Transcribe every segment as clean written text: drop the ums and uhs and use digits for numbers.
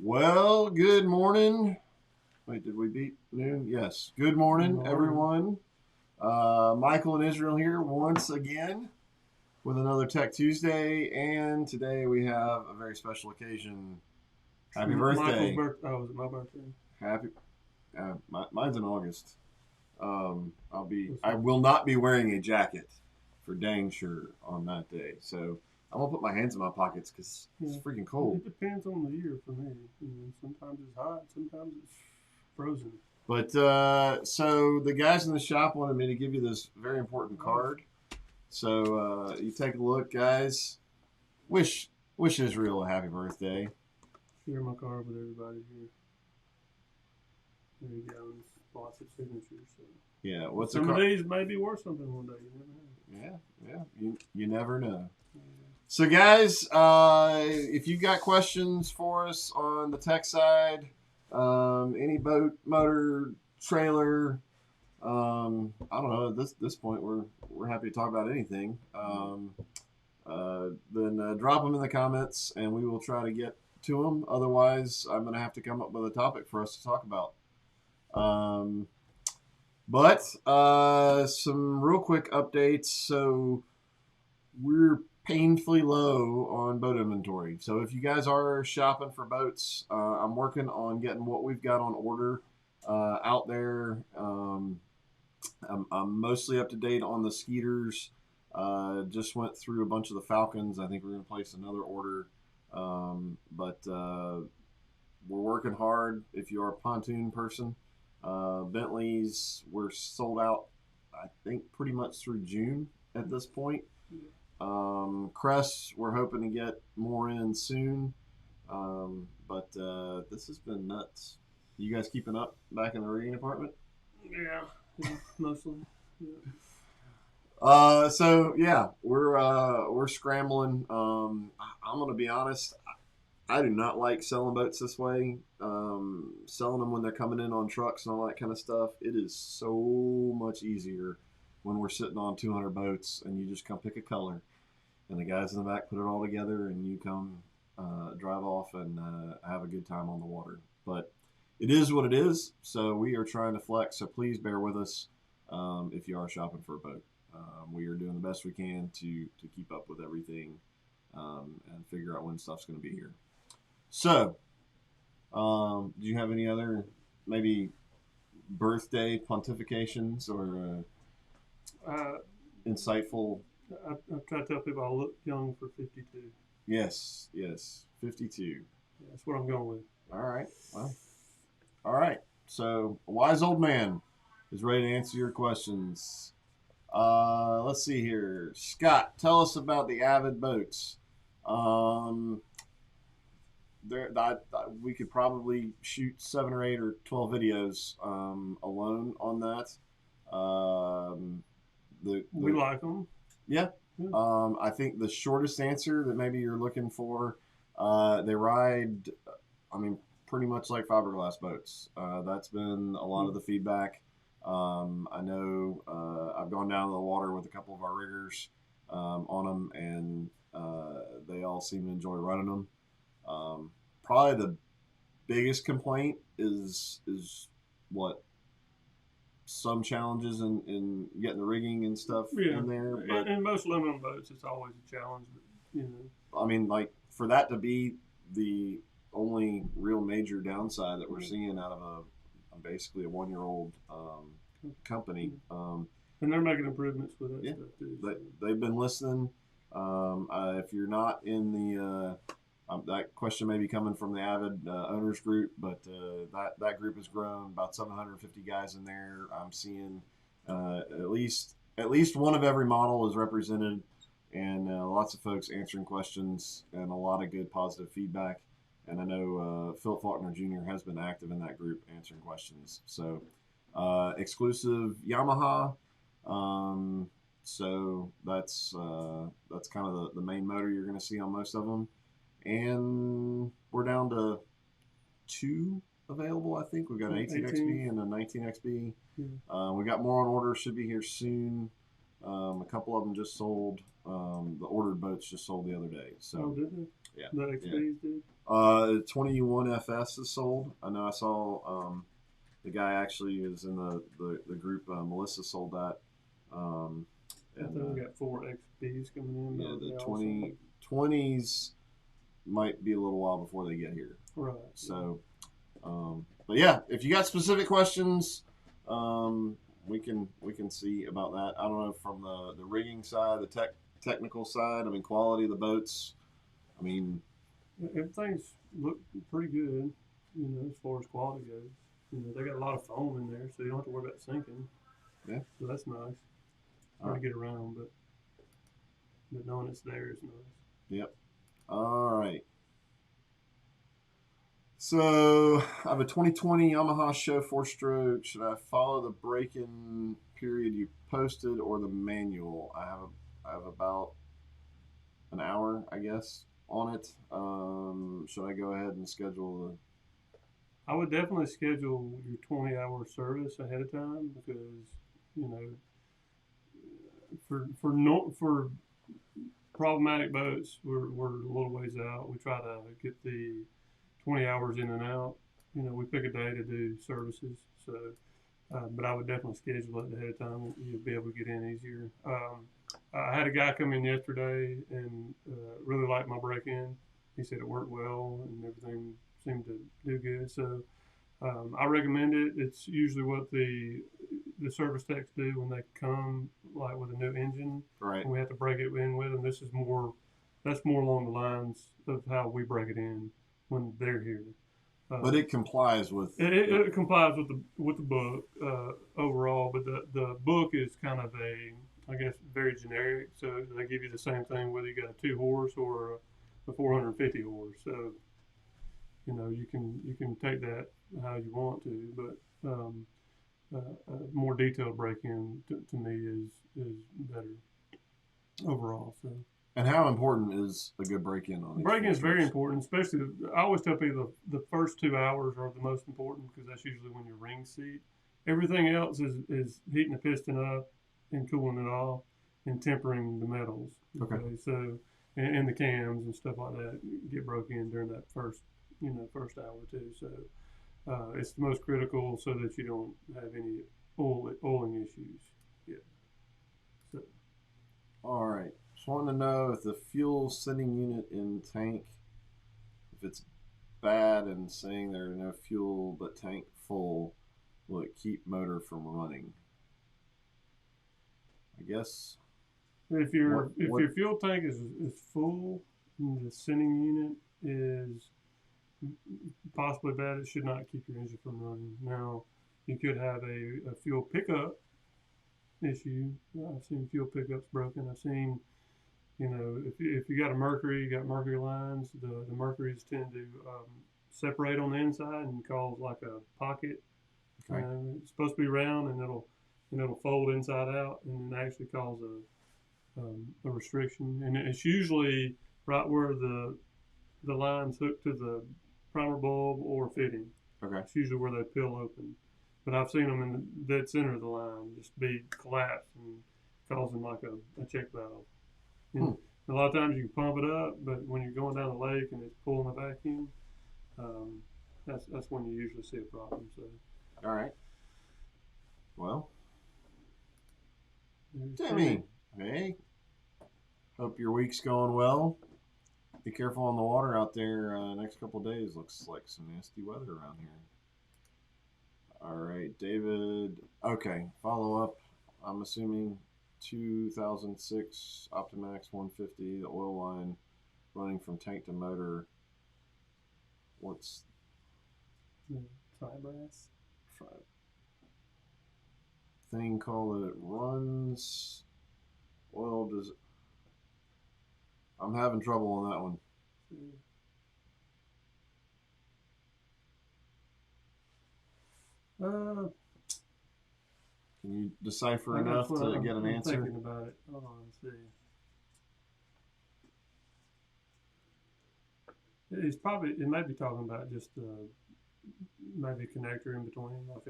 Well, good morning. Wait, did we beat noon? Yes. Good morning, everyone. Michael and Israel here once again with another Tech Tuesday, and today we have a very special occasion. Happy Michael's birthday! birthday. Oh, is it my birthday? Happy. Mine's in August. I will not be wearing a jacket for dang sure on that day. So I'm gonna put my hands in my pockets because it's freaking cold. It depends on the year for me. Sometimes it's hot, sometimes it's frozen. But so the guys in the shop wanted me to give you this very important card. So you take a look, guys. Wish Israel a happy birthday. Share my card with everybody here. There you go. And lots of signatures. So. Yeah, what's some of these may be worth something one day. You never know. Yeah. You never know. So, guys, if you got questions for us on the tech side, any boat, motor, trailer, I don't know. At this point, we're happy to talk about anything. Then drop them in the comments, and we will try to get to them. Otherwise, I'm going to have to come up with a topic for us to talk about. But some real quick updates. So we're painfully low on boat inventory. So if you guys are shopping for boats, I'm working on getting what we've got on order out there. I'm mostly up to date on the Skeeters. Just went through a bunch of the Falcons. I think we're going to place another order. But we're working hard. If you're a pontoon person, Bentleys, we're sold out, I think, pretty much through June at this point. Crests, we're hoping to get more in soon. But this has been nuts. You guys keeping up back in the rigging department? Yeah, mostly. Yeah. So yeah, we're scrambling. I'm gonna be honest. I do not like selling boats this way. Selling them when they're coming in on trucks and all that kind of stuff. It is so much easier when we're sitting on 200 boats and you just come pick a color, and the guys in the back put it all together, and you come drive off and have a good time on the water. But it is what it is. So we are trying to flex. So please bear with us if you are shopping for a boat. We are doing the best we can to keep up with everything and figure out when stuff's going to be here. So, do you have any other maybe birthday pontifications or insightful? I try to tell people I look young for 52. Yes, 52. Yeah, that's what I'm going with. All right. Well, all right. So, a wise old man is ready to answer your questions. Let's see here. Scott, tell us about the Avid boats. We could probably shoot 7 or 8 or 12 videos alone on that. We like them. Yeah. I think the shortest answer that maybe you're looking for, they ride, pretty much like fiberglass boats. That's been a lot of the feedback. I know I've gone down to the water with a couple of our riggers on them, and they all seem to enjoy running them. Probably the biggest complaint is what some challenges in getting the rigging and stuff in there. But in most aluminum boats, it's always a challenge. But, like for that to be the only real major downside that we're seeing out of basically a 1-year-old company. And they're making improvements with that stuff too. They've been listening. If you're not in the that question may be coming from the Avid owners group, but that group has grown about 750 guys in there. I'm seeing at least one of every model is represented, and lots of folks answering questions and a lot of good positive feedback. And I know Phil Faulkner Jr. has been active in that group answering questions. So exclusive Yamaha. So that's kind of the main motor you're going to see on most of them. And we're down to 2 available, I think. We've got an 18XB and a 19XB. We got more on order, should be here soon. A couple of them just sold. The ordered boats just sold the other day. So, did they? Yeah. The XBs did? 21 FS is sold. I know I saw the guy actually is in the group. Melissa sold that. Um, I and think we got 4 XPs coming in. yeah, the They all 20s might be a little while before they get here. right. So, but yeah, if you got specific questions, we can see about that. I don't know from the rigging side, the technical side. I mean, quality of the boats. I mean, Everything's look pretty good, as far as quality goes. They got a lot of foam in there, so you don't have to worry about sinking. yeah. So that's nice. All Hard right. to get around, but knowing it's there is nice. Yep. All right. So I have a 2020 Yamaha Show 4-stroke. Should I follow the break-in period you posted or the manual? I have about an hour, I guess, on it. Should I go ahead and schedule I would definitely schedule your 20-hour service ahead of time because you know for problematic boats we're a little ways out. We try to get the 20 hours in and out. We pick a day to do services. So, but I would definitely schedule it ahead of time. You'll be able to get in easier. I had a guy come in yesterday and really liked my break-in. He said it worked well and everything seemed to do good. So I recommend it. It's usually what the service techs do when they come, like with a new engine. it? Right. And we have to break it in with them. That's more along the lines of how we break it in when they're here. But it complies with. It complies with the book overall, but the book is kind of I guess very generic. So they give you the same thing whether you got a 2 horse or a 450 horse. So you can take that how you want to, but a more detailed break-in to me is better overall. So. And how important is a good break-in on these? Break-in is very important, especially I always tell people the first 2 hours are the most important because that's usually when your ring seat. Everything else is heating the piston up and cooling it off and tempering the metals. Okay. So and the cams and stuff like that get broke in during that first hour too. So it's the most critical so that you don't have any oiling issues. Yeah. So. All right. Just wanting to know if the fuel sending unit in tank, if it's bad and saying there's no fuel but tank full, will it keep motor from running? I guess. If your fuel tank is full, and the sending unit is possibly bad, it should not keep your engine from running. Now, you could have a fuel pickup issue. I've seen fuel pickups broken. I've seen, if you got a Mercury, you got Mercury lines. The Mercuries tend to separate on the inside and cause like a pocket. Okay. It's supposed to be round, and it'll fold inside out, and actually cause a restriction. And it's usually right where the lines hook to the primer bulb or fitting. Okay. It's usually where they peel open. But I've seen them in the dead center of the line just be collapsed and causing like a check valve. And a lot of times you can pump it up, but when you're going down the lake and it's pulling a vacuum, that's when you usually see a problem. So. All right. Well, Timmy, hey, hope your week's going well. Be careful on the water out there. Next couple of days looks like some nasty weather around here. All right, David. Okay, follow up. I'm assuming 2006 Optimax 150, the oil line running from tank to motor. What's Tri-brass? Thing called it runs. Oil does. I'm having trouble on that one. Can you decipher enough to get an answer? I'm thinking about it. Hold on, let's see. It may be talking about just maybe a connector in between, like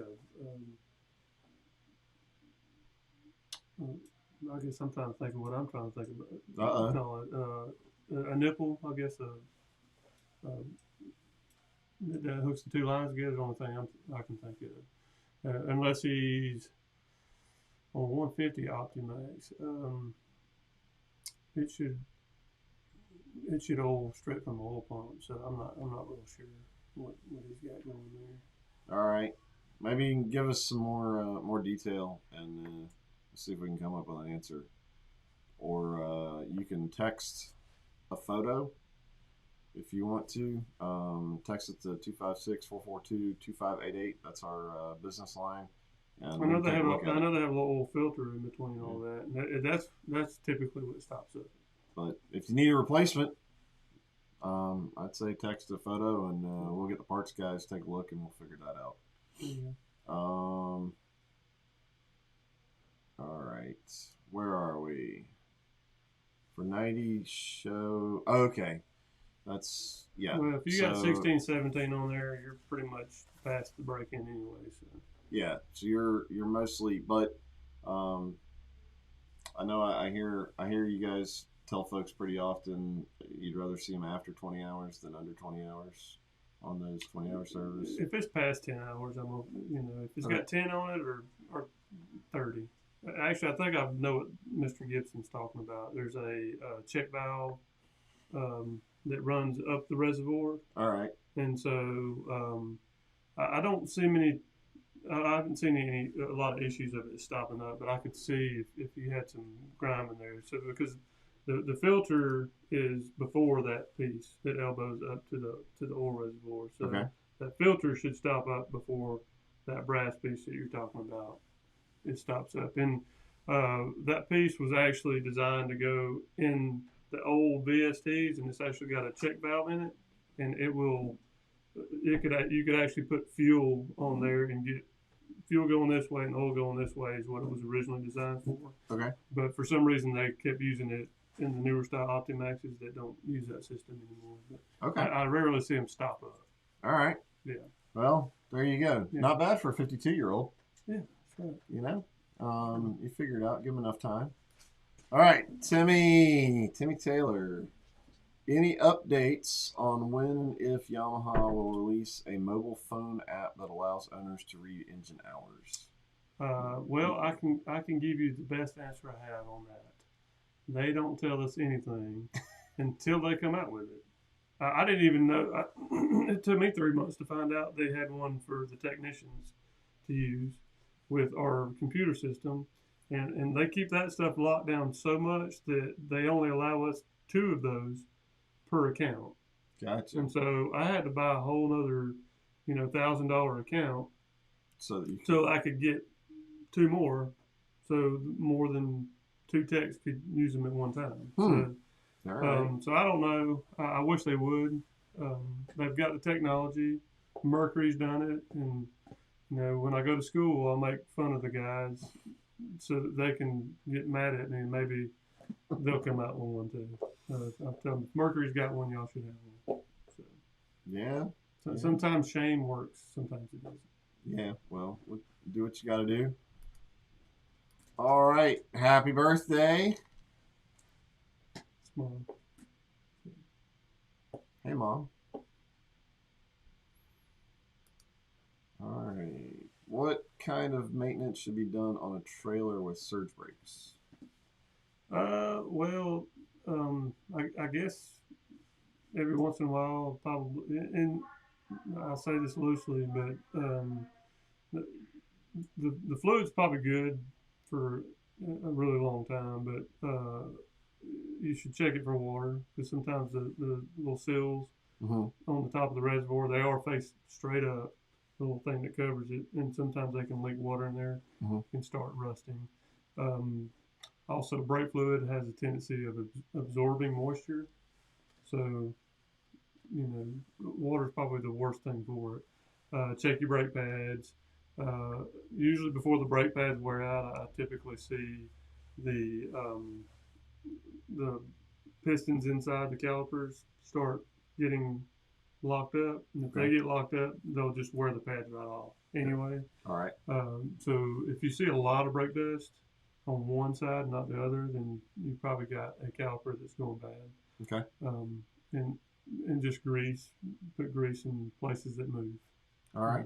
I guess I'm trying to think of what I'm trying to think about. Call it a nipple, I guess. that hooks the two lines together is the only thing I can think of. Unless he's on 150 Optimax, it should oil straight from the oil pump. So I'm not real sure what he's got going there. All right. Maybe you can give us some more detail and see if we can come up with an answer. Or you can text a photo if you want to. Text it to 256-442-2588. That's our business line. And I know they have a little oil filter in between all that. And that's typically what stops it. But if you need a replacement, I'd say text a photo and we'll get the parts guys take a look and we'll figure that out. Yeah. All right. Where are we? For 90 show. Okay. That's, yeah. Well, if you got 16, 17 on there, you're pretty much past the break-in anyway. So. Yeah. So you're mostly, but I know I hear you guys tell folks pretty often you'd rather see them after 20 hours than under 20 hours on those 20-hour servers. If it's past 10 hours, if it's got 10 on it or 30. Actually, I think I know what Mr. Gibson's talking about. There's a check valve that runs up the reservoir. All right. And so I don't see I haven't seen a lot of issues of it stopping up, but I could see if you had some grime in there. So because the filter is before that piece that elbows up to the oil reservoir. So okay. That filter should stop up before that brass piece that you're talking about. It stops up. And that piece was actually designed to go in the old VSTs, and it's actually got a check valve in it, and you could actually put fuel on there and get fuel going this way and oil going this way is what it was originally designed for. Okay. But for some reason they kept using it in the newer style Optimaxes that don't use that system anymore. But okay. I rarely see them stop up. All right. Yeah. Well, there you go. Yeah. Not bad for a 52-year-old. Yeah, that's right. You know, you figure it out. Give him enough time. All right, Timmy Taylor. Any updates on when and if Yamaha will release a mobile phone app that allows owners to read engine hours? Well, I can give you the best answer I have on that. They don't tell us anything until they come out with it. I didn't even know. It took me 3 months to find out they had one for the technicians to use with our computer system. And they keep that stuff locked down so much that they only allow us 2 of those per account. Gotcha. And so I had to buy a whole other, $1,000 account so I could get 2 more. So more than 2 techs could use them at one time. So, all right. So I don't know. I wish they would. They've got the technology. Mercury's done it, and when I go to school, I'll make fun of the guys so that they can get mad at me, and maybe they'll come out with one too. I'll tell them, if Mercury's got one, y'all should have one. So, yeah. So sometimes shame works, sometimes it doesn't. Yeah. Well, do what you got to do. All right. Happy birthday. It's Mom. Hey, Mom. All right. What kind of maintenance should be done on a trailer with surge brakes? Well, I guess every once in a while, probably, and I say this loosely, but the fluid's probably good for a really long time, but you should check it for water, because sometimes the little seals on the top of the reservoir, they are faced straight up, the little thing that covers it, and sometimes they can leak water in there and start rusting. Also, brake fluid has a tendency of absorbing moisture, so water is probably the worst thing for it. Check your brake pads. Usually before the brake pads wear out, I typically see the pistons inside the calipers start getting locked up, and if they get locked up, they'll just wear the pads right off anyway. All right. So if you see a lot of brake dust on one side, not the other, then you probably got a caliper that's going bad. Okay. And and just grease. Put grease in places that move. All right.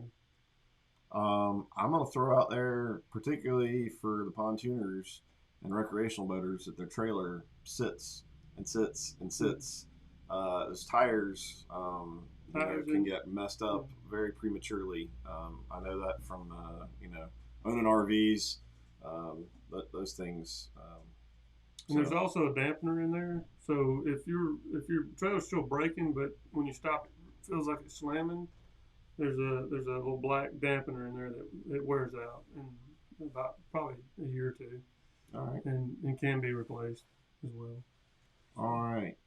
I'm going to throw out there, particularly for the pontooners and recreational boaters, that their trailer sits and sits and sits. Those tires, can get messed up very prematurely. I know that from owning RVs. Those things. And there's also a dampener in there. So if your trailer's still braking, but when you stop, it feels like it's slamming. There's a little black dampener in there that it wears out in about probably a year or two. All right. And can be replaced as well. All right.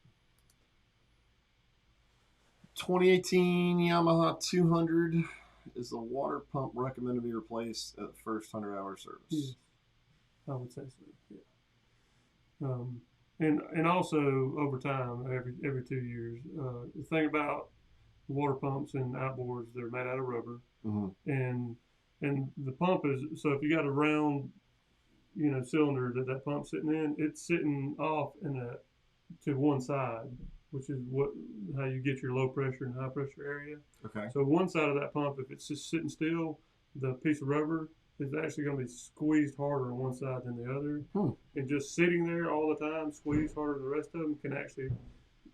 2018 Yamaha 200 is the water pump recommended to be replaced at the first 100-hour service? Yes, I would say so. Yeah. And also over time, every 2 years. The thing about water pumps and outboards, they're made out of rubber, and the pump is, so if you got a round, cylinder that pump's sitting in, it's sitting off to one side, which is how you get your low pressure and high pressure area. Okay. So one side of that pump, if it's just sitting still, the piece of rubber is actually going to be squeezed harder on one side than the other. And just sitting there all the time, squeezed harder than the rest of them, can actually,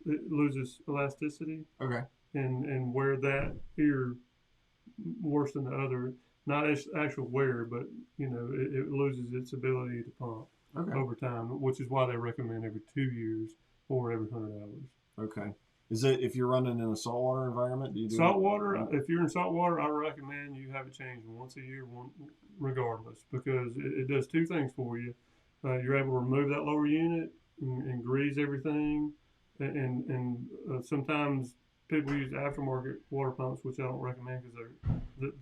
it loses elasticity. Okay. And wear that ear worse than the other. Not actual wear, but it loses its ability to pump over time, which is why they recommend every 2 years or every 100 hours. Okay. Is it if you're running in a saltwater environment? Do you do saltwater? If you're in saltwater, I recommend you have it changed once a year, regardless, because it does two things for you. You're able to remove that lower unit and grease everything, and sometimes people use aftermarket water pumps, which I don't recommend because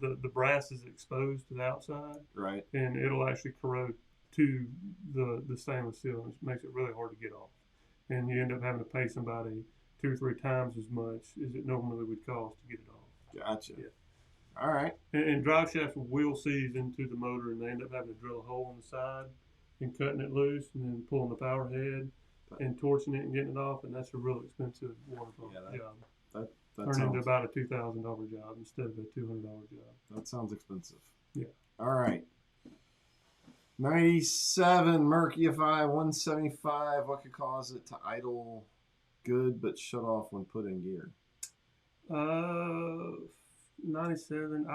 the brass is exposed to the outside, right? And it'll actually corrode to the stainless steel, and it makes it really hard to get off. And you end up having to pay somebody 2 or 3 times as much as it normally would cost to get it off. Gotcha. Yeah. All right. And drive shafts will seize into the motor, and they end up having to drill a hole on the side and cutting it loose, and then pulling the power head and torching it and getting it off, and that's a real expensive water pump job. That turned into about a $2,000 job instead of a $200 job. That sounds expensive. Yeah. All right. 97 Mercury 175. What could cause it to idle good but shut off when put in gear? 97.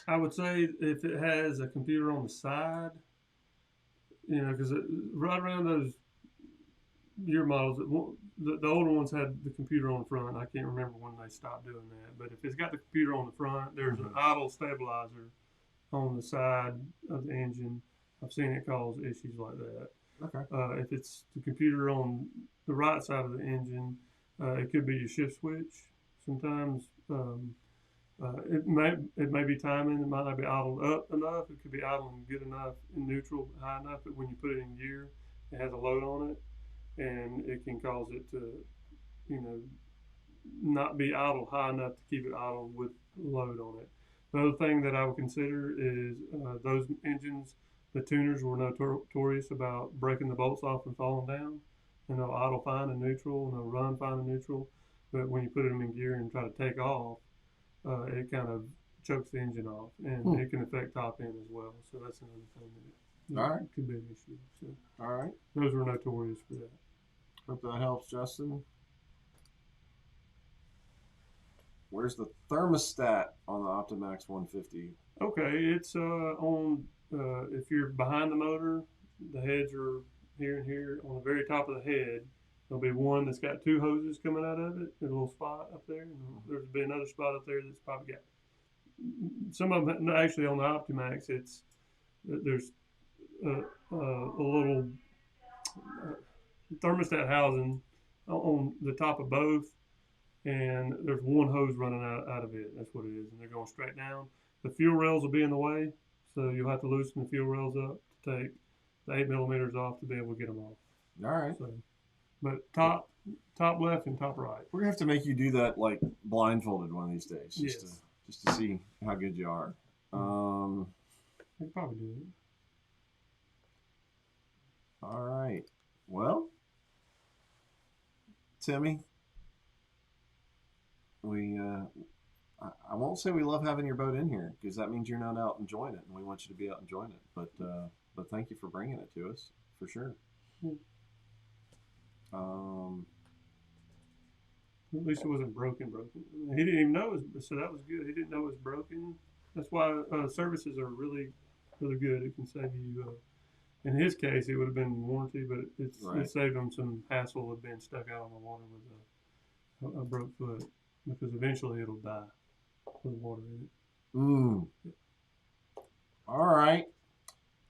I would say if it has a computer on the side, because right around those year models, the older ones had the computer on the front. I can't remember when they stopped doing that. But if it's got the computer on the front, there's an idle stabilizer on the side of the engine. I've seen it cause issues like that. Okay. If it's the computer on the right side of the engine, it could be your shift switch. Sometimes it may be timing. It might not be idled up enough. It could be idling good enough in neutral, high enough that when you put it in gear, it has a load on it, and it can cause it to, not be idle high enough to keep it idle with load on it. The other thing that I would consider is those engines. The tuners were notorious about breaking the bolts off and falling down, and they'll idle fine in neutral, and they'll run fine in neutral. But when you put them in gear and try to take off, it kind of chokes the engine off, and it can affect top end as well. So that's another thing that could be an issue. So, all right. Those were notorious for that. Hope that helps, Justin. Where's the thermostat on the Optimax 150? Okay, it's on. If you're behind the motor, the heads are here and here. On the very top of the head, there'll be one that's got 2 hoses coming out of it, a little spot up there. And there's be another spot up there that's probably got some of them. Actually, on the Optimax, there's a little thermostat housing on the top of both, and there's one hose running out of it. That's what it is, and they're going straight down. The fuel rails will be in the way, so you'll have to loosen the fuel rails up to take the 8 millimeters off to be able to get them off. All right. So, but top left and top right. We're gonna have to make you do that like blindfolded one of these days, just to see how good you are. I could probably do it. All right. Well, Timmy, we I won't say we love having your boat in here because that means you're not out enjoying it, and we want you to be out enjoying it. But thank you for bringing it to us for sure. Um, At least it wasn't broken. He didn't even know it was, so that was good. He didn't know it was broken. That's why services are really, really good. It can save you. In his case, it would have been warranty, but Right. it saved him some hassle of being stuck out on the water with a broke foot because eventually it'll die with water in it. All right.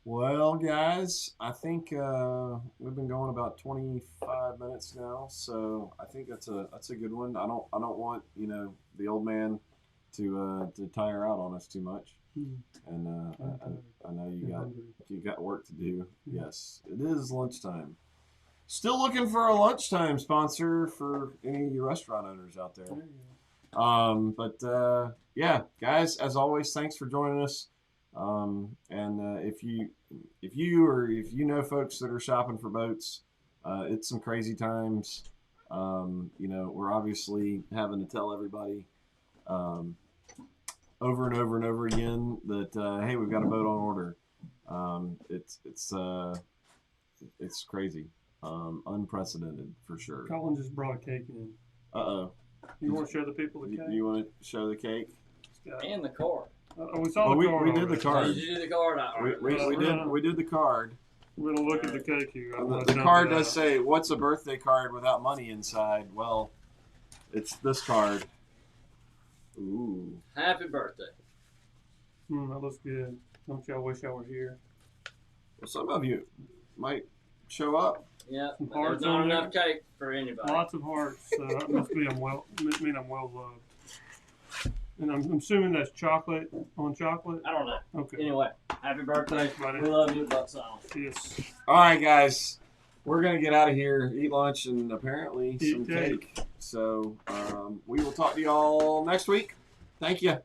Well, guys, I think we've been going about 25 minutes now, so I think that's a good one. I don't want the old man to tire out on us too much, and I know you got work to do. Yes, it is lunchtime. Still looking for a lunchtime sponsor for any of you restaurant owners out there. Yeah, guys, as always, thanks for joining us. If you know folks that are shopping for boats, it's some crazy times. We're obviously having to tell everybody over and over and over again that hey, we've got a boat on order. It's crazy, unprecedented for sure. Colin just brought a cake in. Uh-oh. You want to show the people the cake? You want to show the cake? And the card. We saw the card. We did the card. Did you do the card? We did the card. We're gonna look at the cake here. The card does say, "What's a birthday card without money inside?" Well, it's this card. Ooh. Happy birthday. That looks good. Don't y'all wish y'all were here? Well, some of you might show up. Yeah, Some but there's hearts not on enough cake for anybody. Lots of hearts. So that must mean I'm well loved. And I'm assuming that's chocolate on chocolate. I don't know. Okay. Anyway, happy birthday. Thanks, buddy. We love you, Buck Song. Yes. All right, guys. We're gonna get out of here, eat lunch, and apparently Eat some cake. cake. So we will talk to y'all next week. Thank you.